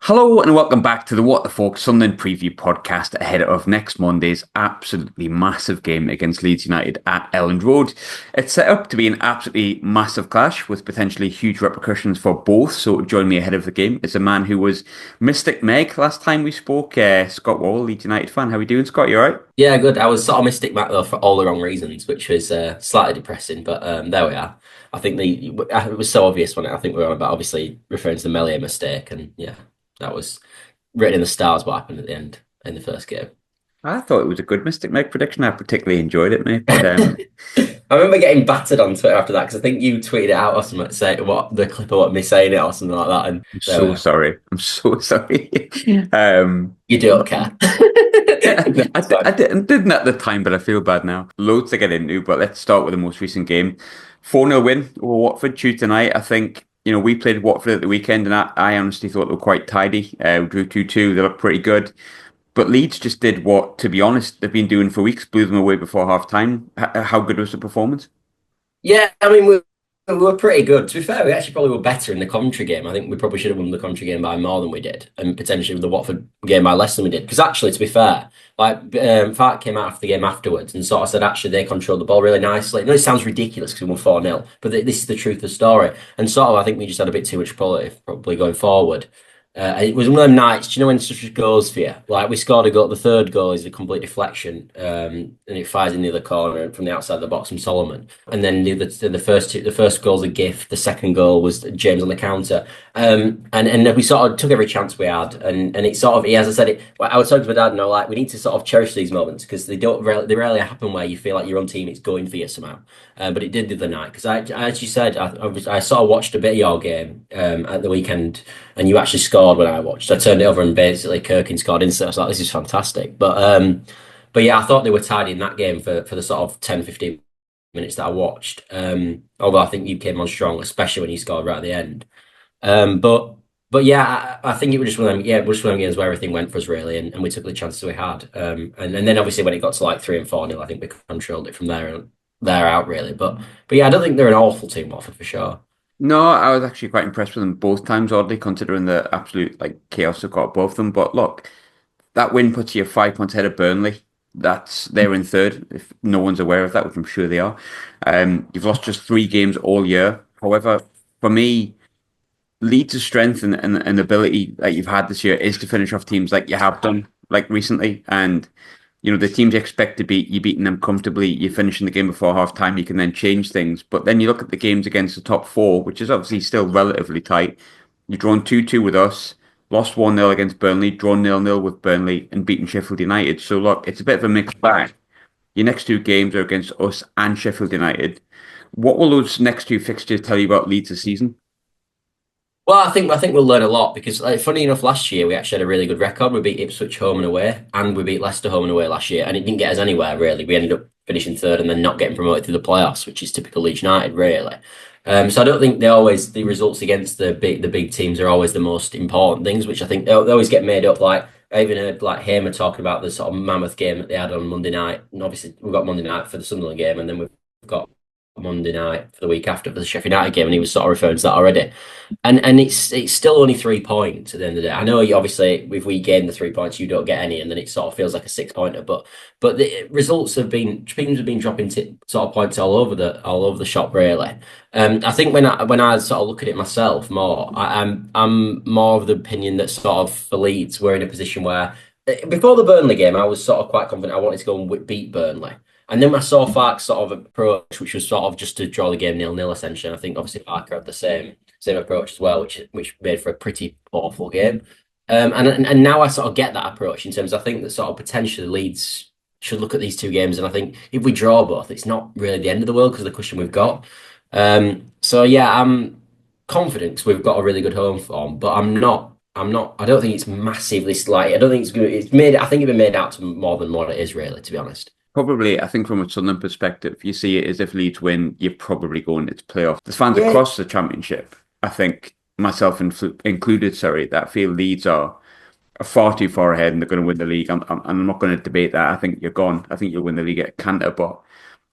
Hello and welcome back to the What the Falk Sunderland preview podcast ahead of next Monday's absolutely massive game against Leeds United at Elland Road. It's set up to be an absolutely massive clash with potentially huge repercussions for both. So join me ahead of the game is a man who was Mystic Meg last time we spoke, Scott Worrall, Leeds United fan. How are you doing, Scott? You alright? Yeah, good. I was sort of Mystic Mac though for all the wrong reasons, which was slightly depressing. But there we are. I think it was so obvious when I think we were on about obviously referring to the Melia mistake, and yeah, that was written in the stars what happened at the end in the first game. I thought it was a good Mystic Meg prediction. I particularly enjoyed it, mate. But I remember getting battered on Twitter after that because I think you tweeted it out or something, say what the clip of what me saying it or something like that, and I'm there we so are. sorry. I'm so sorry. You don't care. It's I fine. didn't at the time, but I feel bad now. Loads to get into, but let's start with the most recent game. 4-0 win over Watford Tuesday night. I think, we played Watford at the weekend, and I honestly thought they were quite tidy. We drew 2-2. They looked pretty good. But Leeds just did what, to be honest, they've been doing for weeks, blew them away before half time. How good was the performance? Yeah, I mean we were pretty good. To be fair, we actually probably were better in the Coventry game. I think we probably should have won the Coventry game by more than we did, and potentially the Watford game by less than we did. Because actually, to be fair, Falk came out after the game afterwards and sort of said actually they controlled the ball really nicely. I know it sounds ridiculous because we won 4-0, but this is the truth of the story. And sort of I think we just had a bit too much quality probably going forward. It was one of them nights, do you know when stuff just goes for you? Like we scored a goal, the third goal is a complete deflection, and it fires in the other corner from the outside of the box from Solomon. And then the first goal's a gift, the second goal was James on the counter. And we sort of took every chance we had, and it sort of, as I said, I was talking to my dad, and I was like, we need to sort of cherish these moments because they rarely happen where you feel like your own team is going for you somehow. But it did the other night because I actually said I sort of watched a bit of your game at the weekend and you actually scored when I watched. I turned it over and basically Kirkin scored instantly. I was like, this is fantastic. But yeah, I thought they were tidy in that game for the sort of 10, 15 minutes that I watched. Although I think you came on strong, especially when you scored right at the end. Um, but but yeah, I think it was just one of them. Yeah, it was just one of them games where everything went for us really, and we took the chances we had. And then obviously when it got to like 3 and 4-0, I think we controlled it from there out really. But yeah, I don't think they're an awful team, Watford for sure. No, I was actually quite impressed with them both times, oddly, considering the absolute chaos that got above them. But look, that win puts you 5 points ahead of Burnley. They're in third, if no one's aware of that, which I'm sure they are. You've lost just 3 games all year. However, for me, Leeds' strength and ability that you've had this year is to finish off teams like you have done, like recently. And the teams you expect to beat, you're beating them comfortably. You're finishing the game before half time. You can then change things. But then you look at the games against the top four, which is obviously still relatively tight. You've drawn 2-2 with us, lost 1-0 against Burnley, drawn 0-0 with Burnley, and beaten Sheffield United. So look, it's a bit of a mixed bag. Your next 2 games are against us and Sheffield United. What will those next 2 fixtures tell you about Leeds this season? Well, I think we'll learn a lot because, funny enough, last year we actually had a really good record. We beat Ipswich home and away, and we beat Leicester home and away last year, and it didn't get us anywhere really. We ended up finishing third and then not getting promoted through the playoffs, which is typical Leeds United, really. So I don't think the results against the big teams are always the most important things, which I think they always get made up. Like I even heard like Hamer talking about the sort of mammoth game that they had on Monday night, and obviously we've got Monday night for the Sunderland game, and then we've got Monday night for the week after for the Sheffield United game, and he was sort of referring to that already. And it's still only 3 points at the end of the day. I know you obviously if we gain the 3 points, you don't get any, and then it sort of feels like a 6 pointer. But the results have been teams have been dropping sort of points all over the shop really. I think when I sort of look at it myself more, I'm more of the opinion that sort of for Leeds we're in a position where before the Burnley game, I was sort of quite confident I wanted to go and beat Burnley. And then I saw Fark's sort of approach, which was sort of just to draw the game 0-0 essentially. And I think obviously Parker had the same approach as well, which made for a pretty awful game. And now I sort of get that approach in terms. I think that sort of potentially Leeds should look at these 2 games, and I think if we draw both, it's not really the end of the world because of the cushion we've got. So yeah, I'm confident 'cause we've got a really good home form, but I'm not. I'm not. I don't think it's massively slight. I don't think it's good. It's made. I think it's been made out to more than what it is, really. To be honest. Probably, I think from a Sunderland perspective, you see it as if Leeds win, you're probably going into playoffs. There's fans Yeah, across the championship, I think, myself included, sorry, that feel Leeds are far too far ahead and they're going to win the league. I'm not going to debate that. I think you're gone. I think you'll win the league at Canter. But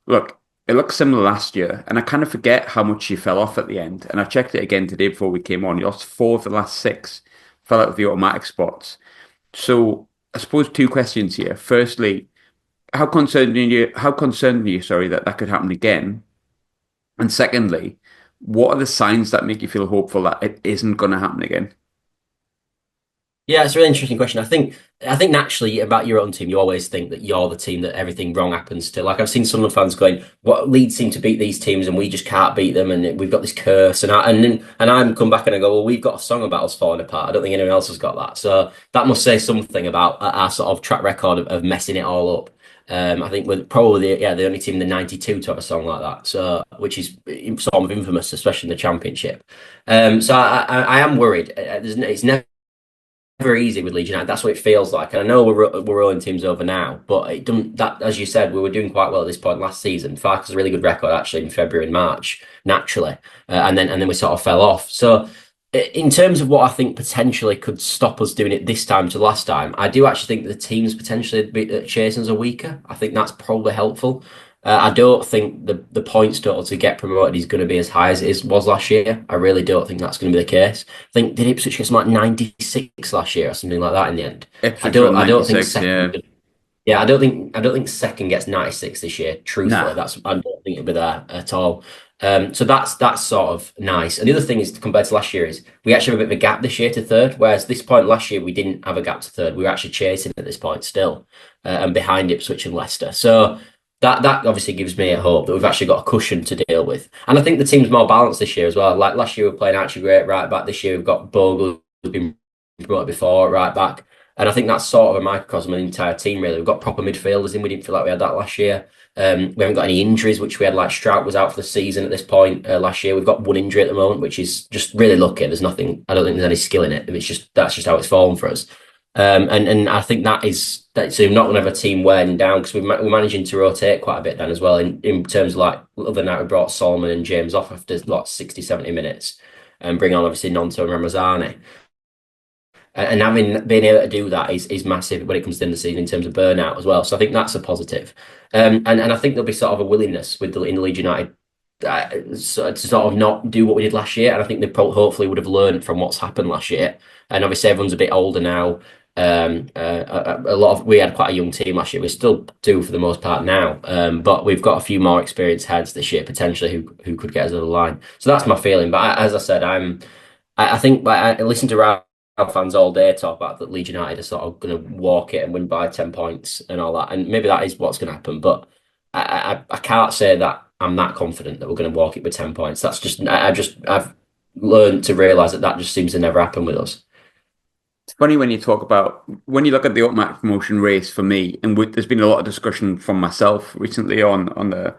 look, it looked similar last year, and I kind of forget how much you fell off at the end. And I checked it again today before we came on. You lost 4 of the last 6. fell out of the automatic spots. So I suppose two questions here. Firstly, how concerned are you, sorry, that that could happen again? And secondly, what are the signs that make you feel hopeful that it isn't going to happen again? Yeah, it's a really interesting question. I think naturally about your own team, you always think that you're the team that everything wrong happens to. Like I've seen Sunderland fans going, "What Leeds seem to beat these teams, and we just can't beat them, and we've got this curse." And I'm come back and I go, "Well, we've got a song about us falling apart. I don't think anyone else has got that." So that must say something about our sort of track record of messing it all up. I think we're probably the only team in the '92 to have a song like that. So which is sort of infamous, especially in the Championship. So I am worried. It's never easy with Leeds United. That's what it feels like. And I know we're rolling teams over now, but it doesn't. That, as you said, we were doing quite well at this point last season. Falk has a really good record actually in February and March, naturally, and then we sort of fell off. So, in terms of what I think potentially could stop us doing it this time to last time, I do actually think the teams potentially chasing us are weaker. I think that's probably helpful. I don't think the points total to get promoted is going to be as high as it was last year. I really don't think that's going to be the case. I think did Ipswich get something like 96 last year or something like that in the end. I Ipswich don't won I don't think 96, yeah. second. Yeah, I don't think second gets 96 this year. Truthfully, Nah. that's I don't think it'll be there at all. So that's sort of nice. And the other thing is compared to last year is we actually have a bit of a gap this year to third, whereas this point last year we didn't have a gap to third. We were actually chasing at this point still, and behind Ipswich and Leicester. So that obviously gives me a hope that we've actually got a cushion to deal with. And I think the team's more balanced this year as well. Like last year we were playing actually great right back. This year we've got Bogle who's been promoted before at right back. And I think that's sort of a microcosm of the entire team, really. We've got proper midfielders in. We didn't feel like we had that last year. We haven't got any injuries, which we had like Strout was out for the season at this point last year. We've got one injury at the moment, which is just really lucky. There's nothing, I don't think there's any skill in it. It's just that's just how it's fallen for us. And I think so you're not going to have a team wearing down because we're managing to rotate quite a bit then as well in terms of like the other night we brought Solomon and James off after like 60, 70 minutes and bring on obviously Nonto and Ramazani. And having being able to do that is massive when it comes to the end of the season in terms of burnout as well. So I think that's a positive. And I think there'll be sort of a willingness in the Leeds United to sort of not do what we did last year. And I think they hopefully would have learned from what's happened last year. And obviously everyone's a bit older now. A lot of we had quite a young team last year. We still do for the most part now, but we've got a few more experienced heads this year potentially who could get us over the line. So that's my feeling. But as I said, I think I listen to Ralph fans all day talk about that Leeds United are sort of going to walk it and win by 10 points and all that, and maybe that is what's going to happen. But I can't say that I'm that confident that we're going to walk it with 10 points. That's just I've learned to realise that just seems to never happen with us. It's funny when you talk about when you look at the automatic promotion race for me, and there's been a lot of discussion from myself recently on the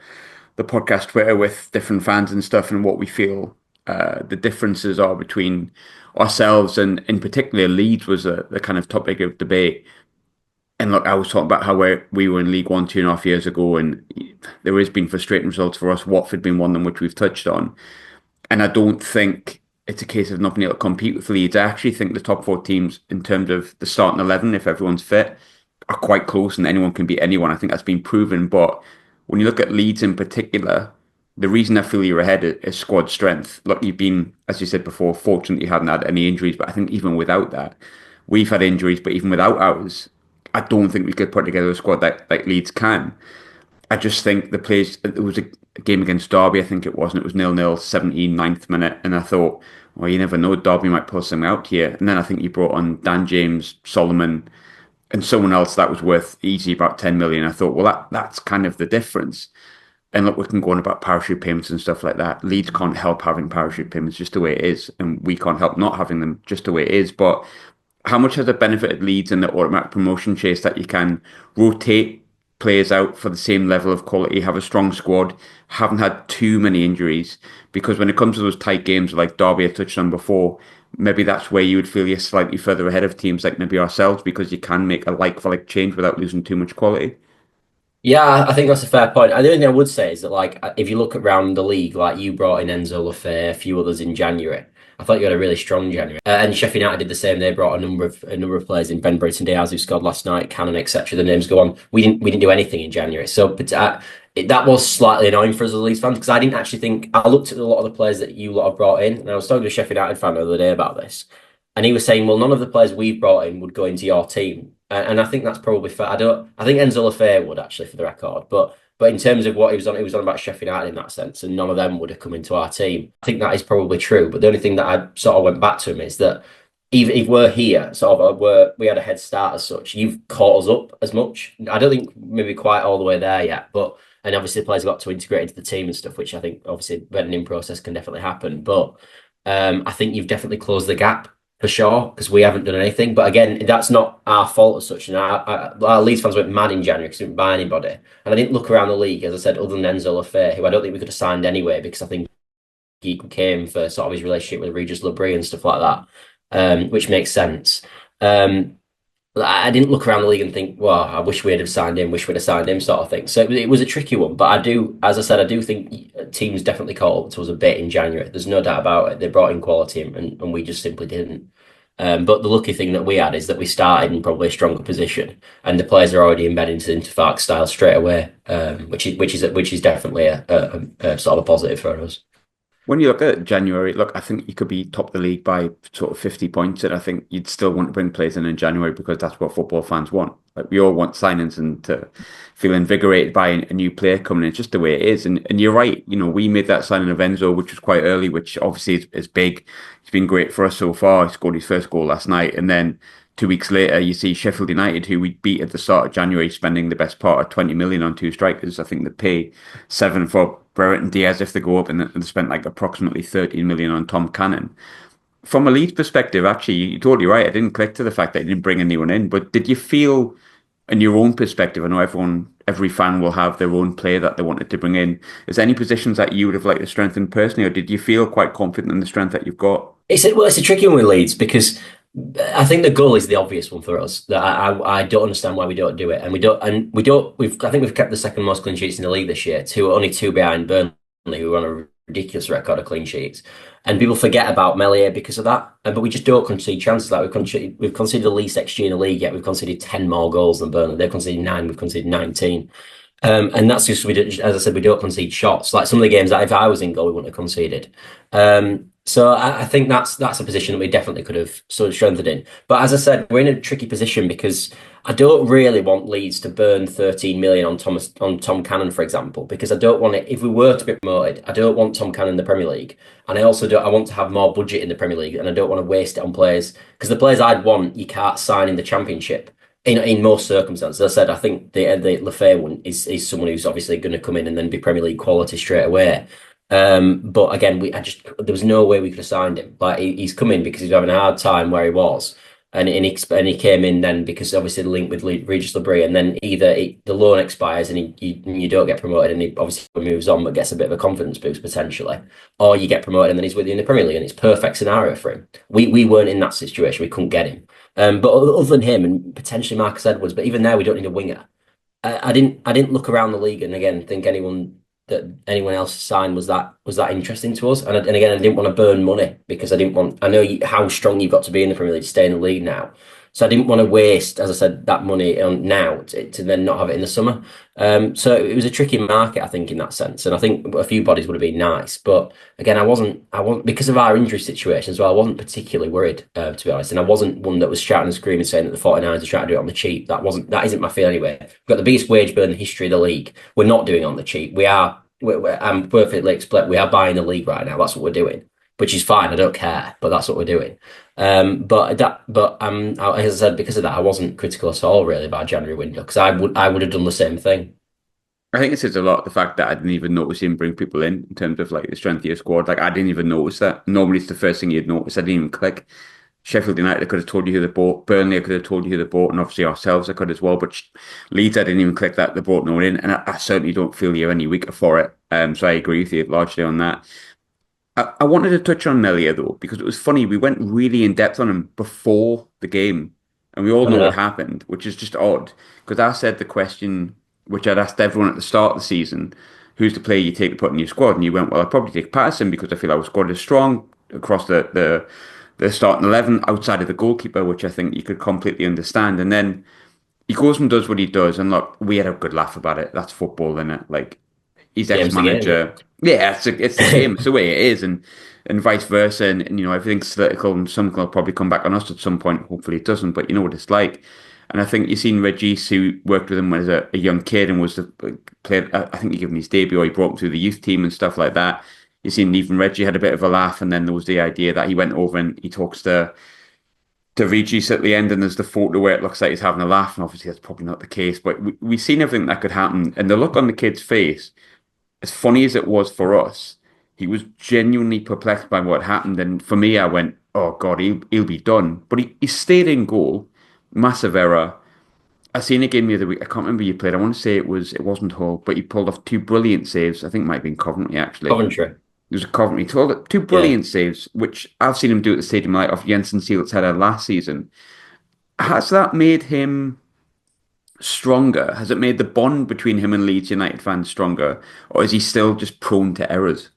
podcast Twitter with different fans and stuff, and what we feel the differences are between ourselves and in particular Leeds was the kind of topic of debate. And look, I was talking about how we were in League One 2.5 years ago, and there has been frustrating results for us. Watford being one of them, which we've touched on. And I don't think it's a case of not being able to compete with Leeds. I actually think the top four teams, in terms of the starting 11, if everyone's fit, are quite close and anyone can beat anyone. I think that's been proven. But when you look at Leeds in particular, the reason I feel you're ahead is squad strength. Look, you've been, as you said before, fortunate you hadn't had any injuries. But I think even without that, we've had injuries. But even without ours, I don't think we could put together a squad that like Leeds can. I just think the players, it was a game against Derby, I think it was, and it was 0-0, 79th minute. And I thought, well, you never know, Derby might pull something out here. And then I think you brought on Dan James, Solomon, and someone else that was worth easy about 10 million. I thought, well, that's kind of the difference. And look, we can go on about parachute payments and stuff like that. Leeds can't help having parachute payments just the way it is, and we can't help not having them just the way it is. But how much has it benefited Leeds in the automatic promotion chase that you can rotate players out for the same level of quality, have a strong squad, haven't had too many injuries? Because when it comes to those tight games like Derby I touched on before, maybe that's where you would feel you're slightly further ahead of teams like maybe ourselves because you can make a like for like change without losing too much quality. Yeah, I think that's a fair point. And the only thing I would say is that, like, if you look around the league, like you brought in Enzo Lafay, a few others in January. I thought you had a really strong January, and Sheffield United did the same. They brought a number of players in. Ben Britton Diaz, who scored last night, Cannon, etc. The names go on. We didn't do anything in January, so that was slightly annoying for us as Leeds fans because I didn't actually think I looked at a lot of the players that you lot have brought in, and I was talking to a Sheffield United fan the other day about this. And he was saying, well, none of the players we've brought in would go into your team. And I think that's probably fair. I think Enzo Lafay would actually, for the record, but in terms of what he was on about Sheffield United in that sense, and none of them would have come into our team. I think that is probably true. But the only thing that I sort of went back to him is that even if we're here, sort of, we had a head start as such. You've caught us up as much. I don't think maybe quite all the way there yet, but and obviously the players got to integrate into the team and stuff, which I think obviously vetting process can definitely happen. But I think you've definitely closed the gap for sure because we haven't done anything. But again, that's not our fault as such. And our Leeds fans went mad in January because we didn't buy anybody. And I didn't look around the league, as I said, other than Enzo Lafay, who I don't think we could have signed anyway because I think he came for sort of his relationship with Regis Labrie and stuff like that, which makes sense. I didn't look around the league and think, well, I wish we'd have signed him, wish we'd have signed him, sort of thing. So it was a tricky one. But as I said, I do think teams definitely caught up to us a bit in January. There's no doubt about it. They brought in quality and we just simply didn't. But the lucky thing that we had is that we started in probably a stronger position, and the players are already embedded into Falk's style straight away, which is definitely a sort of a positive for us. When you look at January, look, I think you could be top of the league by sort of 50 points, and I think you'd still want to bring players in January because that's what football fans want. Like we all want signings and to feel invigorated by a new player coming in. It's just the way it is. And you're right, we made that signing of Enzo, which was quite early, which obviously is big. It's been great for us so far. He scored his first goal last night, and then 2 weeks later, you see Sheffield United, who we beat at the start of January, spending the best part of 20 million on two strikers. I think they pay 7 for Brereton Diaz if they go up, and they spent like approximately 13 million on Tom Cannon. From a Leeds perspective, actually, you're totally right. I didn't click to the fact that you didn't bring anyone in, but did you feel, in your own perspective, I know every fan will have their own player that they wanted to bring in. Is there any positions that you would have liked to strengthen personally, or did you feel quite confident in the strength that you've got? It's a tricky one with Leeds because I think the goal is the obvious one for us. That I don't understand why we don't do it, and we don't. I think we've kept the second most clean sheets in the league this year. Only two behind Burnley, who are on a ridiculous record of clean sheets. And people forget about Meslier because of that. But we just don't concede chances. Like we've conceded the least XG in the league yet. We've conceded 10 more goals than Burnley. They've conceded 9. We've conceded 19. And that's just as I said, we don't concede shots. Like some of the games that if I was in goal, we wouldn't have conceded. So I think that's a position that we definitely could have sort of strengthened in. But as I said, we're in a tricky position because I don't really want Leeds to burn 13 million on Tom Cannon, for example, because I don't want it. If we were to be promoted, I don't want Tom Cannon in the Premier League, and I also don't. I want to have more budget in the Premier League, and I don't want to waste it on players because the players I'd want you can't sign in the Championship. In most circumstances, as I said, I think the Lafay one is someone who's obviously going to come in and then be Premier League quality straight away. But again, there was no way we could have signed him. Like he's come in because he's having a hard time where he was, and he came in then because obviously the link with Regis Labrie, and then either the loan expires and you don't get promoted, and he obviously moves on but gets a bit of a confidence boost potentially, or you get promoted and then he's with you in the Premier League, and it's perfect scenario for him. We weren't in that situation; we couldn't get him. But other than him and potentially Marcus Edwards, but even there we don't need a winger. I didn't look around the league and again think anyone else signed was that interesting to us. And again, I didn't want to burn money because I didn't want. I know how strong you've got to be in the Premier League to stay in the league now. So I didn't want to waste, as I said, that money on now to then not have it in the summer. So it was a tricky market, I think, in that sense. And I think a few bodies would have been nice, but again, I wasn't because of our injury situation as well. I wasn't particularly worried, to be honest. And I wasn't one that was shouting and screaming saying that the 49ers are trying to do it on the cheap. That isn't my feel anyway. We've got the biggest wage bill in the history of the league. We're not doing it on the cheap. I'm perfectly split. We are buying the league right now. That's what we're doing, which is fine. I don't care, but that's what we're doing. As I said, because of that, I wasn't critical at all really about January window because I would have done the same thing. I think it says a lot the fact that I didn't even notice him bring people in terms of like the strength of your squad. Like I didn't even notice that. Normally it's the first thing you'd notice. I didn't even click. Sheffield United, I could have told you who they bought. Burnley, I could have told you who they bought, and obviously ourselves, I could as well. But Leeds, I didn't even click that they brought no one in, and I certainly don't feel you're any weaker for it. So I agree with you largely on that. I wanted to touch on Melia though, because it was funny. We went really in depth on him before the game, and we all I don't know what know. happened, which is just odd. Because I said the question, which I'd asked everyone at the start of the season, who's the player you take to put in your squad? And you went, well, I'd probably take Patterson because I feel our squad is strong across the starting 11 outside of the goalkeeper, which I think you could completely understand. And then he goes and does what he does. And look, we had a good laugh about it. That's football, isn't it? Like, he's Game's the game. ex-manager. Yeah, it's the game. It's the way it is. And and vice versa. And everything's political, and something will probably come back on us at some point. Hopefully, it doesn't. But you know what it's like. And I think you've seen Regis, who worked with him when he was a young kid and was the played. I think he gave him his debut, or he brought him through the youth team and stuff like that. You've seen even Reggie had a bit of a laugh, and then there was the idea that he went over and he talks to Regis at the end, and there's the photo where it looks like he's having a laugh, and obviously that's probably not the case. But we've seen everything that could happen, and the look on the kid's face, as funny as it was for us, he was genuinely perplexed by what happened. And for me, I went, "Oh God, he'll be done." But he stayed in goal, massive error. I seen a game the other week. I can't remember who you played. I want to say it wasn't Hull, but he pulled off two brilliant saves. I think it might have been Coventry actually. Coventry. It was a Coventry. He pulled two Yeah. brilliant saves, which I've seen him do at the Stadium Light off Jensen Seelitz header last season. Has that made him stronger? Has it made the bond between him and Leeds United fans stronger, or is he still just prone to errors?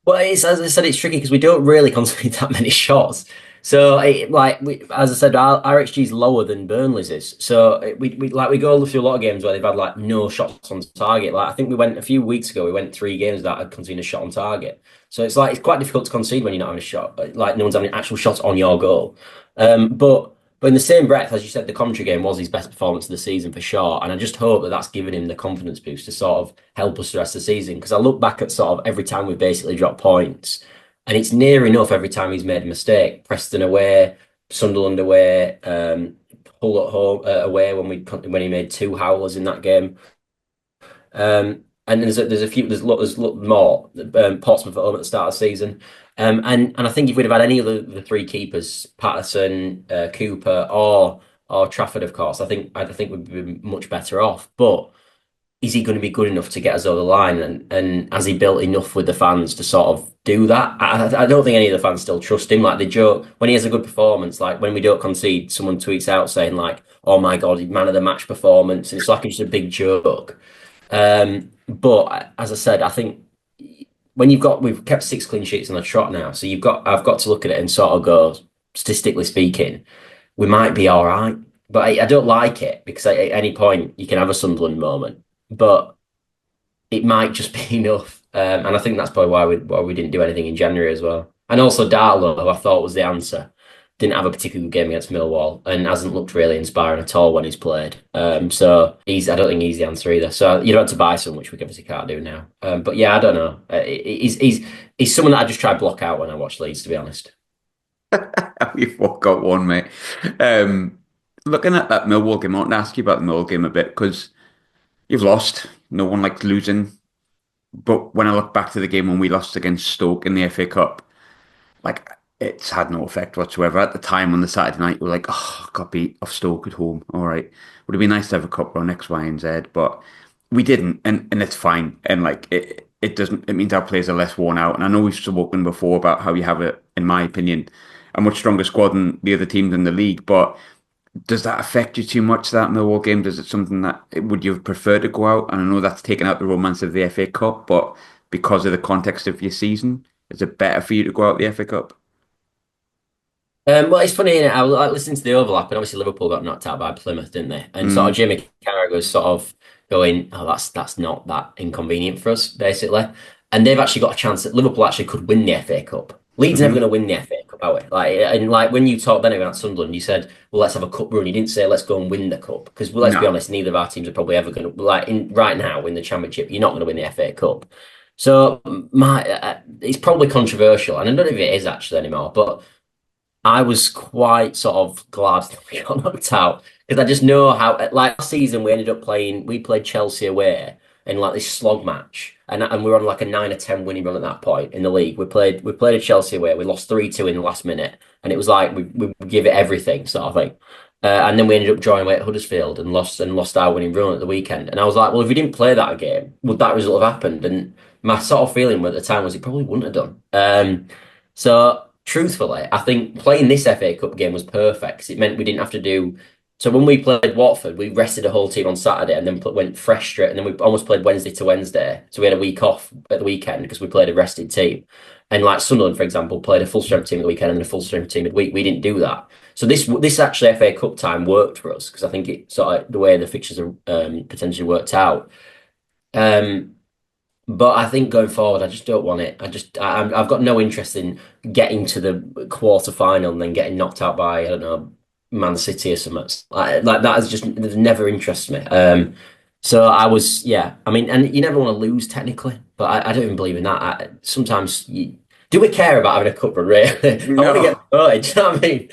Well, as I said, it's tricky because we don't really concede that many shots. So, as I said, our XG is lower than Burnley's is. So we go through a lot of games where they've had like no shots on target. Like I think we went a few weeks ago. We went 3 games that had conceded a shot on target. So it's quite difficult to concede when you're not having a shot. Like no one's having actual shots on your goal. But in the same breath, as you said, the Coventry game was his best performance of the season for sure. And I just hope that that's given him the confidence boost to sort of help us the rest of the season. Because I look back at sort of every time we've basically dropped points, and it's near enough every time he's made a mistake. Preston away, Sunderland away, Hull at home away when he made two howlers in that game. And there's a few there's more Portsmouth at home at the start of the season. And I think if we'd have had any of the three keepers, Patterson, Cooper, or Trafford, of course, I think we'd be much better off. But is he going to be good enough to get us over the line? And has he built enough with the fans to sort of do that? I don't think any of the fans still trust him. Like they joke when he has a good performance, like when we don't concede, someone tweets out saying like, "Oh my God, man of the match performance," and it's like it's just a big joke. But as I said, I think we've kept 6 clean sheets on the trot now, so I've got to look at it and sort of go, statistically speaking, we might be all right. But I don't like it because at any point you can have a Sunderland moment, but it might just be enough. And I think that's probably why we didn't do anything in January as well. And also Darlow, who I thought was the answer, didn't have a particularly good game against Millwall and hasn't looked really inspiring at all when he's played. So I don't think he's the answer either. So you'd have to buy some, which we obviously can't do now. But yeah, I don't know. He's someone that I just try to block out when I watch Leeds, to be honest. You've got one, mate. Looking at that Millwall game, I want to ask you about the Millwall game a bit because you've lost. No one likes losing. But when I look back to the game when we lost against Stoke in the FA Cup, like it's had no effect whatsoever. At the time on the Saturday night, we were like, oh, got beat off Stoke at home. All right. Would have been nice to have a cup run X, Y, and Z, but we didn't, and it's fine. And like it doesn't it means our players are less worn out. And I know we've spoken before about how you have it, in my opinion, a much stronger squad than the other teams in the league, but does that affect you too much, that Millwall game? Does it something that would you prefer to go out? And I know that's taken out the romance of the FA Cup, but because of the context of your season, is it better for you to go out the FA Cup? Well, it's funny, innit? I was like, listening to the overlap, and obviously Liverpool got knocked out by Plymouth, didn't they? And sort of Mm, Jimmy Carragher was sort of going, "Oh, that's not that inconvenient for us," basically. And they've actually got a chance that Liverpool actually could win the FA Cup. Leeds never hmm going to win the FA Cup, are we? Like when you talked then about Sunderland, you said, "Well, let's have a cup run." You didn't say, "Let's go and win the cup," because well, let's be No. honest, neither of our teams are probably ever going to right now in the Championship. You're not going to win the FA Cup. So it's probably controversial, and I don't know if it is actually anymore, but. I was quite sort of glad that we got knocked out because I just know how, like last season, we played Chelsea away in like this slog match, and we were on like a 9 or 10 winning run at that point in the league. We played a Chelsea away, we lost 3-2 in the last minute, and it was like we give it everything sort of thing. And then we ended up drawing away at Huddersfield and lost our winning run at the weekend. And I was like, well, if we didn't play that game, would that result have happened? And my sort of feeling at the time was it probably wouldn't have done. So truthfully, I think playing this FA Cup game was perfect 'cause it meant we didn't have to do. So when we played Watford, we rested the whole team on Saturday and then went fresh straight. And then we almost played Wednesday to Wednesday. So we had a week off at the weekend because we played a rested team. And like Sunderland, for example, played a full strength team at the weekend and a full strength team at week. We didn't do that. So this actually FA Cup time worked for us because I think it sort of the way the fixtures are potentially worked out. Um, But I think going forward, I just don't want it. I've got no interest in getting to the quarter final and then getting knocked out by, I don't know, Man City or something. Like that has just there's never interests me. So I was, yeah. I mean, and you never want to lose technically, but I don't even believe in that. Sometimes do we care about having a cup run, really? I want to get No. voted. Do you know what I mean?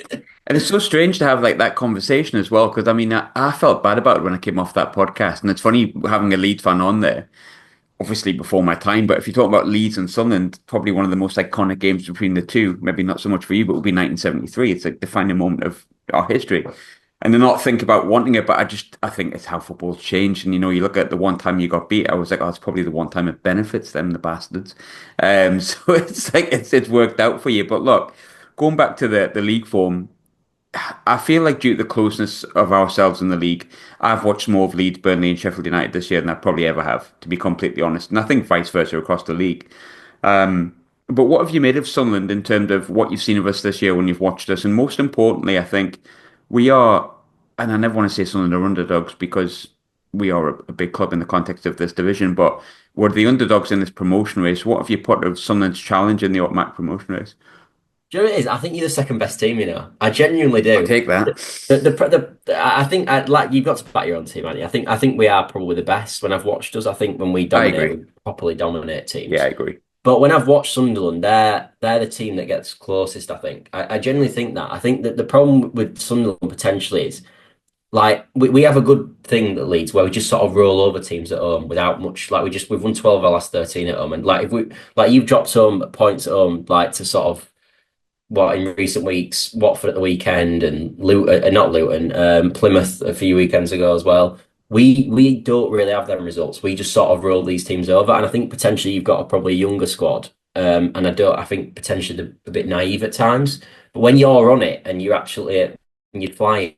And it's so strange to have like that conversation as well, because I mean, I felt bad about it when I came off that podcast, and it's funny having a Leeds fan on there. Obviously before my time, but if you talk about Leeds and Sunderland, probably one of the most iconic games between the two, maybe not so much for you, but it would be 1973. It's like defining moment of our history. And to not think about wanting it, but I think it's how football's changed. And you look at the one time you got beat, I was like, oh, it's probably the one time it benefits them, the bastards. So it's like it's worked out for you. But look, going back to the league form, I feel like due to the closeness of ourselves in the league, I've watched more of Leeds, Burnley, and Sheffield United this year than I probably ever have, to be completely honest. And I think vice versa across the league. But what have you made of Sunderland in terms of what you've seen of us this year when you've watched us? And most importantly, I think we are, and I never want to say Sunderland are underdogs because we are a big club in the context of this division, but we're the underdogs in this promotion race. What have you put of Sunderland's challenge in the automatic promotion race? Do you know what it is? I think you're the second best team, you know. I genuinely I'll do. take that. I think like you've got to back your own team, haven't you? I think we are probably the best. When I've watched us, I think when we I dominate, agree. we properly dominate Yeah, I teams. agree. But when I've watched Sunderland, they're the team that gets closest, I think. I genuinely think that. I think that the problem with Sunderland potentially is like we have a good thing that leads where we just sort of roll over teams at home without much like we've won 12 of our last 13 at home. And like if we like you've dropped some points at home like to sort of what in recent weeks, Watford at the weekend and Luton, not Luton, Plymouth a few weekends ago as well. We don't really have them results. We just sort of roll these teams over, and I think potentially you've got a probably younger squad. And I think potentially they're a bit naive at times. But when you're on it and you're flying,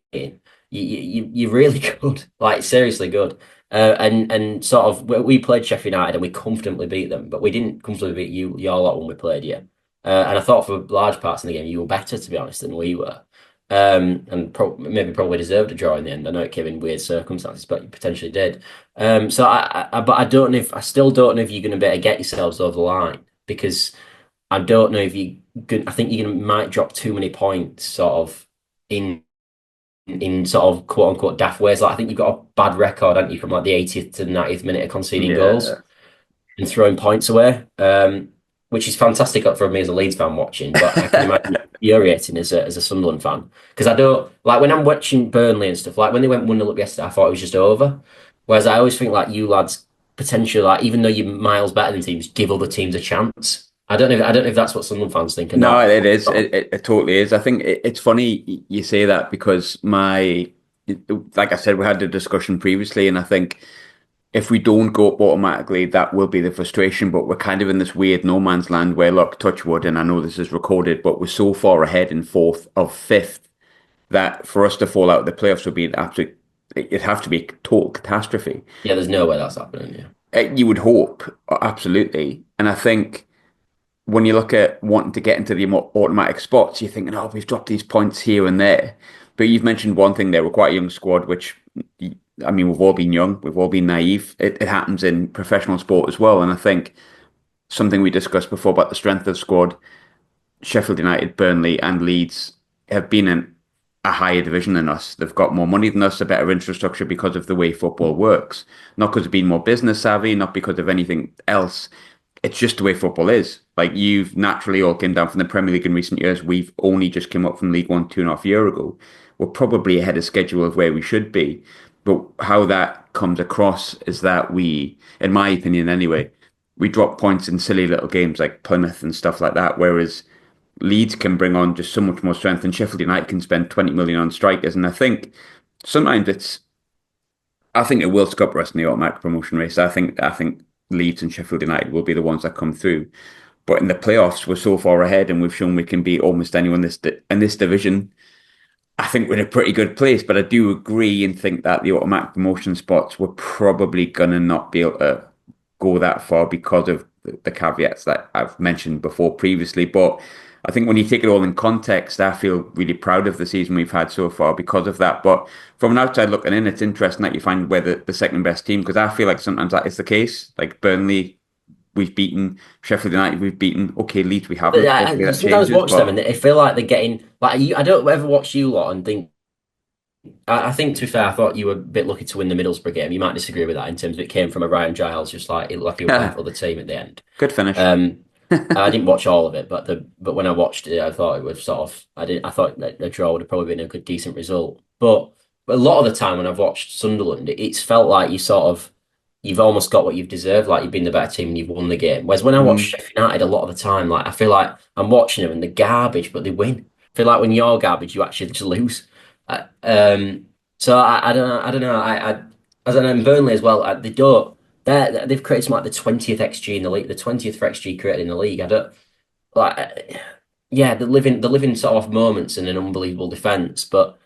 you're really good, like seriously good. And sort of we played Sheffield United and we comfortably beat them, but we didn't comfortably beat your lot when we played you. And I thought for large parts in the game, you were better, to be honest, than we were. And maybe probably deserved a draw in the end. I know it came in weird circumstances, but you potentially did. But I don't know if I still don't know if you're going to be able to get yourselves over the line because I don't know if you. I think you're going to might drop too many points, sort of in sort of quote unquote daft ways. Like I think you've got a bad record, haven't you, from like the 80th to the 90th minute of conceding goals Yeah. and throwing points away, which is fantastic for me as a Leeds fan watching. But I can imagine it infuriating as a Sunderland fan because I don't like when I'm watching Burnley and stuff. Like when they went 1-0 up yesterday, I thought it was just over. Whereas I always think like you lads potentially like even though you're miles better than teams, give other teams a chance. I don't know if that's what Sunderland fans think or No, not. it is. It totally is. I think it's funny you say that because like I said, we had the discussion previously, and I think if we don't go up automatically, that will be the frustration. But we're kind of in this weird no man's land where, look, touch wood, and I know this is recorded, but we're so far ahead in fourth of fifth that for us to fall out of the playoffs would be an absolute, it'd have to be a total catastrophe. Yeah, there's no way that's happening. Yeah. You would hope, absolutely. And I think when you look at wanting to get into the automatic spots, you're thinking, oh, we've dropped these points here and there. But you've mentioned one thing there. We're quite a young squad, which, I mean, we've all been young, we've all been naive. It happens in professional sport as well. And I think something we discussed before about the strength of the squad, Sheffield United, Burnley, and Leeds have been in a higher division than us. They've got more money than us, a better infrastructure because of the way football works. Not because of being more business savvy, not because of anything else. It's just the way football is. Like you've naturally all came down from the Premier League in recent years. We've only just come up from League One 2.5 years ago. We're probably ahead of schedule of where we should be. But how that comes across is that we, in my opinion anyway, we drop points in silly little games like Plymouth and stuff like that. Whereas Leeds can bring on just so much more strength, and Sheffield United can spend 20 million on strikers. And I think sometimes I think it will scupper us in the automatic promotion race. I think Leeds and Sheffield United will be the ones that come through. But in the playoffs, we're so far ahead, and we've shown we can beat almost anyone in this division. I think we're in a pretty good place, but I do agree and think that the automatic promotion spots we're probably gonna not be able to go that far because of the caveats that I've mentioned before previously. But I think when you take it all in context, I feel really proud of the season we've had so far because of that. But from an outside looking in, it's interesting that you find we're the second best team because I feel like sometimes that is the case. Like Burnley, we've beaten. Sheffield United, we've beaten. Okay, Leeds, we But haven't. Hopefully I that sometimes changes. watch them and But they feel like they're getting like I don't ever watch you lot and think. I think to be fair, I thought you were a bit lucky to win the Middlesbrough game. You might disagree with that in terms of it came from a Ryan Giles, just like it looked like he was playing for the team at the end. good finish. Um, I didn't watch all of it, but when I watched it, I thought it was sort of I thought that the draw would have probably been a good decent result. But a lot of the time when I've watched Sunderland, it's felt like you've almost got what you've deserved, like you've been the better team and you've won the game. Whereas when I watch Mm. Sheffield United, a lot of the time, like I feel like I'm watching them and they're garbage, but they win. I feel like when you're garbage, you actually just lose. So I don't know. I don't know. As in Burnley as well. They don't. They've created something like the 20th XG in the league, the 20th for XG created in the league. I don't like. Yeah, they're living sort of moments in an unbelievable defense, but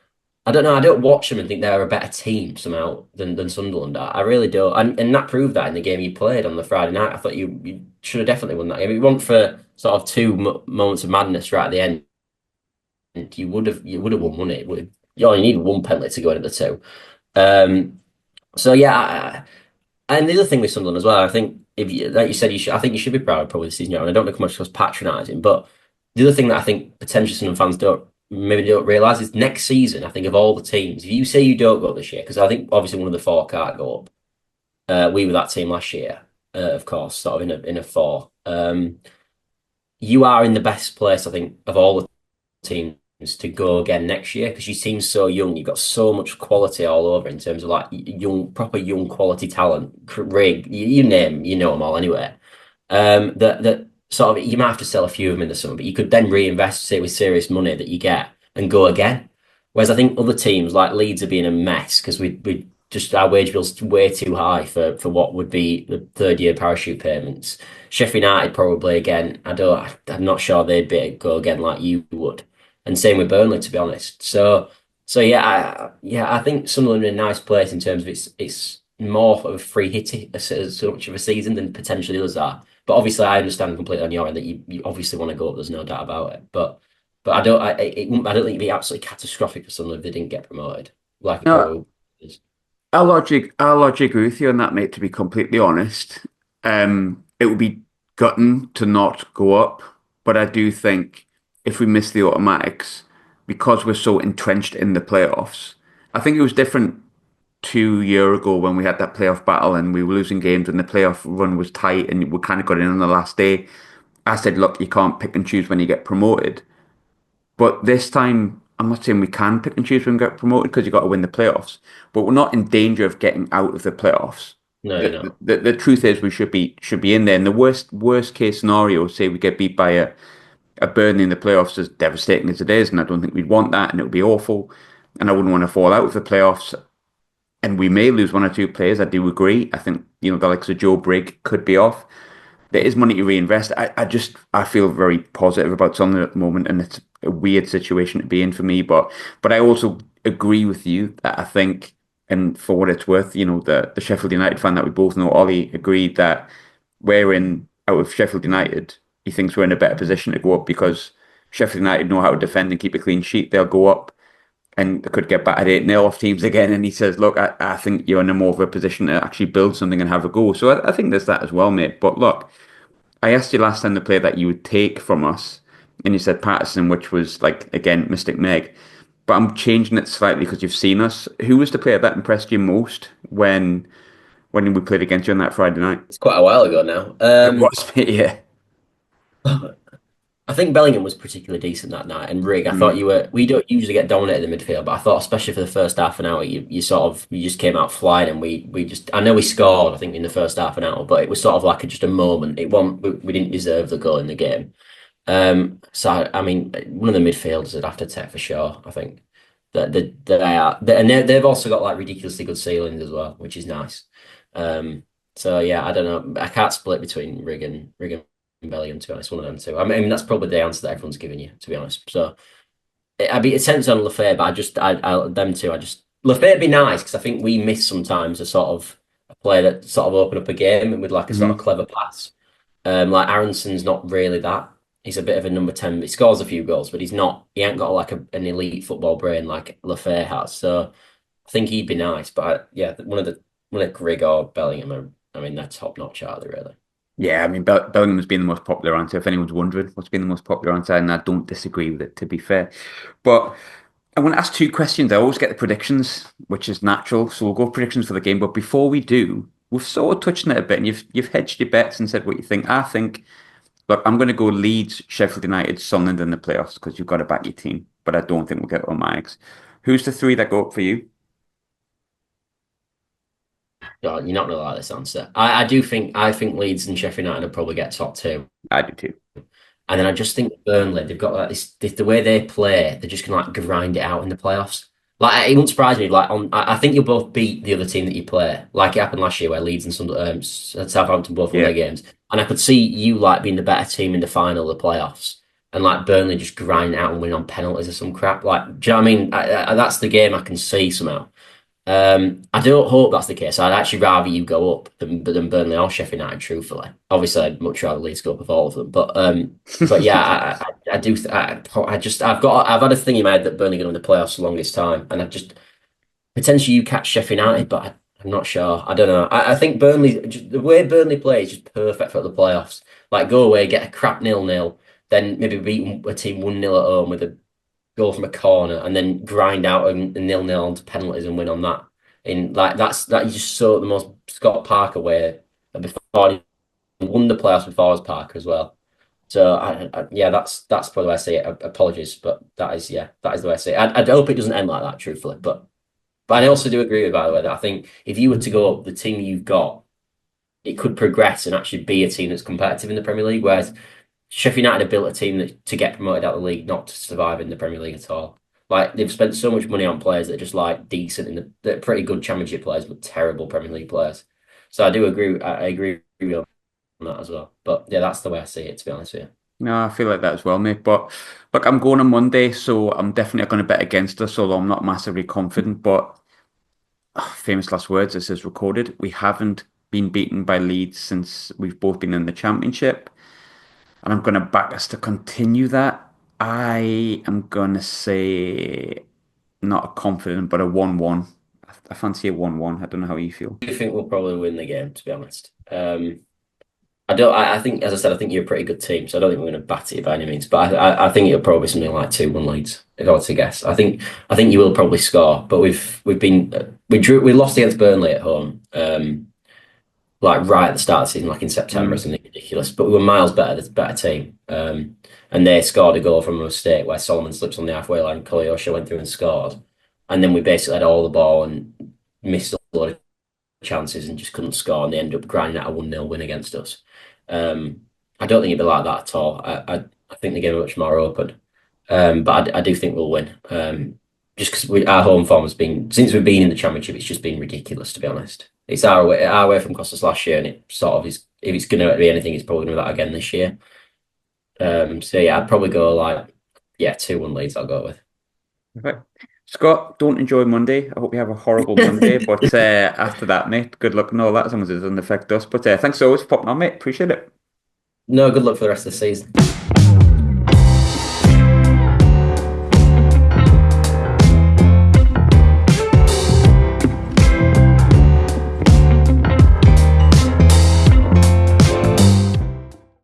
I don't know. I don't watch them and think they're a better team somehow than Sunderland are. I really don't. And that proved that in the game you played on the Friday night. I thought you should have definitely won that game. If it wasn't for sort of two mo moments of madness right at the end, you would have won, wouldn't it? You only need one penalty to go into the two. Um, so yeah, and the other thing with Sunderland as well, I think if you, like you said, I think you should be proud probably this season. And I don't know how much it was patronising, but the other thing that I think potentially Sunderland fans don't realise is next season. I think of all the teams, if you say you don't go this year, because I think obviously one of the four can't go up. We were that team last year, of course, sort of in a four. You are in the best place, I think, of all the teams to go again next year because you seem so young. You've got so much quality all over in terms of like young, proper young quality talent. Rig, you name, you know them all anyway. That sort of you might have to sell a few of them in the summer, but you could then reinvest, say, with serious money that you get and go again. Whereas I think other teams like Leeds are being a mess because we just our wage bill's way too high for what would be the third year parachute payments. Sheffield United probably again. I'm not sure they'd go again like you would. And same with Burnley, to be honest. So yeah, I think Sunderland are in a nice place in terms of it's more of a free hitty so much of a season than potentially others are. But obviously, I understand completely on your end that you obviously want to go up. There's no doubt about it. But I don't think it'd be absolutely catastrophic for Sunderland if they didn't get promoted, like it No, probably is. I'll largely agree with you on that, mate, to be completely honest. It would be gutting to not go up, but I do think if we miss the automatics, because we're so entrenched in the playoffs, I think it was different 2 years ago when we had that playoff battle and we were losing games and the playoff run was tight and we kind of got in on the last day. I said, look, you can't pick and choose when you get promoted. But this time, I'm not saying we can pick and choose when we get promoted because you've got to win the playoffs. But we're not in danger of getting out of the playoffs. No, you're The, not. the truth is we should be in there. And the worst case scenario, say we get beat by a Burnley in the playoffs, as devastating as it is, and I don't think we'd want that, and it would be awful. And I wouldn't want to fall out of the playoffs. And we may lose one or two players. I do agree. I think the likes of Joe Brigg could be off. There is money to reinvest. I feel very positive about something at the moment, and it's a weird situation to be in for me. But I also agree with you that I think, and for what it's worth, the Sheffield United fan that we both know, Ollie, agreed that we're in out of Sheffield United. He thinks we're in a better position to go up because Sheffield United know how to defend and keep a clean sheet. They'll go up and they could get battered 8-0 off teams again. And he says, look, I think you're in a more of a position to actually build something and have a go. So I think there's that as well, mate. But look, I asked you last time the player that you would take from us, and you said Patterson, which was like again Mystic Meg. But I'm changing it slightly because you've seen us. Who was the player that impressed you most when we played against you on that Friday night? It's quite a while ago now. It was, yeah. I think Bellingham was particularly decent that night, and Rig. I thought Mm. you were. We don't usually get dominated in the midfield, but I thought, especially for the first half an hour, you just came out flying, and we just. I know we scored, I think, in the first half an hour, but it was sort of like just a moment. It wasn't. We didn't deserve the goal in the game. So I mean, one of the midfielders I'd have to take for sure. I think that and they've also got like ridiculously good ceilings as well, which is nice. Um, so yeah, I don't know. I can't split between Rig and Bellingham to be honest. One of them two. I mean, that's probably the answer that everyone's giving you to be honest. So I'd be attempts on Lafayette, but I them two. I just Lafayette'd be nice because I think we miss sometimes a sort of a player that sort of open up a game and with like a sort of Hmm. clever pass. Like Aronson's not really that. He's a bit of a number 10. He scores a few goals, but he's not. He ain't got like an elite football brain like Lafayette has. So I think he'd be nice. But yeah, one of Grig or Bellingham. I mean, they're top notch, are they really? Yeah, I mean, Bellingham's been the most popular answer. If anyone's wondering what's been the most popular answer, and I don't disagree with it, to be fair. But I want to ask two questions. I always get the predictions, which is natural. So we'll go predictions for the game. But before we do, we've sort of touched on it a bit, and you've hedged your bets and said what you think. I think, look, I'm going to go Leeds, Sheffield United, Sunderland in the playoffs because you've got to back your team. But I don't think we'll get all my eggs. Who's the three that go up for you? God, you're not gonna like this answer. I think Leeds and Sheffield United will probably get top two. I do too. And then I just think Burnley, they've got like this, the way they play, they're just gonna like grind it out in the playoffs. Like it won't surprise me. Like I think you'll both beat the other team that you play, like it happened last year where Leeds and Southampton both won Yeah. their games. And I could see you like being the better team in the final of the playoffs, and like Burnley just grind it out and win on penalties or some crap. Like, do you know what I mean? That's the game I can see somehow. I don't hope that's the case. I'd actually rather you go up than Burnley or Sheffield United, truthfully. Obviously, I'd much rather Leeds go up with all of them. But yeah, I do. I've had a thing in my head that Burnley going to win the playoffs the longest time, and I've just potentially you catch Sheffield United, but I'm not sure. I don't know. I think the way Burnley play is just perfect for the playoffs. Like go away, get a crap 0-0, then maybe beat a team 1-0 at home with a goal from a corner and then grind out a 0-0 onto penalties and win on that. In like that you just saw the most Scott Parker way before he won the playoffs with Forest Parker as well. So yeah, that's probably the way I see it. Apologies, but that is the way I see it. I hope it doesn't end like that, truthfully. But I also do agree with, by the way, that I think if you were to go up the team you've got, it could progress and actually be a team that's competitive in the Premier League. Whereas Sheffield United have built a team to get promoted out of the league, not to survive in the Premier League at all. Like they've spent so much money on players that are just like decent they're pretty good Championship players, but terrible Premier League players. So I do agree. I agree with you on that as well. But yeah, that's the way I see it. To be honest with you. No, I feel like that as well, mate. But look, I'm going on Monday, so I'm definitely going to bet against us, although I'm not massively confident. But famous last words, this is recorded. We haven't been beaten by Leeds since we've both been in the Championship. And I'm going to back us to continue that. I am going to say not a confident, but a 1-1. I fancy a 1-1. I don't know how you feel. I think we'll probably win the game. To be honest. I don't. I think, as I said, I think you're a pretty good team, so I don't think we're going to bat it by any means. But I think it'll probably be something like 2-1 Leeds, if I were to guess. I think you will probably score, but we lost against Burnley at home, like right at the start of the season, like in September or Mm. something ridiculous. But we were miles better, the better team. And they scored a goal from a mistake where Solomon slips on the halfway line, Kolyosha went through and scored, and then we basically had all the ball and missed a lot of chances and just couldn't score, and they ended up grinding out a 1-0 win against us. Um, I don't think it'd be like that at all. I think the game is much more open. But I do think we'll win. Just because our home form has been, since we've been in the Championship, it's just been ridiculous, to be honest. It's our way from cost us last year, and it sort of is. If it's going to be anything, it's probably going to be that again this year. So yeah, I'd probably go like, yeah, 2-1 Leeds. I'll go Perfect. Scott, don't enjoy Monday. I hope you have a horrible Monday. with. But after that, mate, good luck and all that, as long as it doesn't affect us. But thanks always for popping on, mate. Appreciate it. No, good luck for the rest of the season.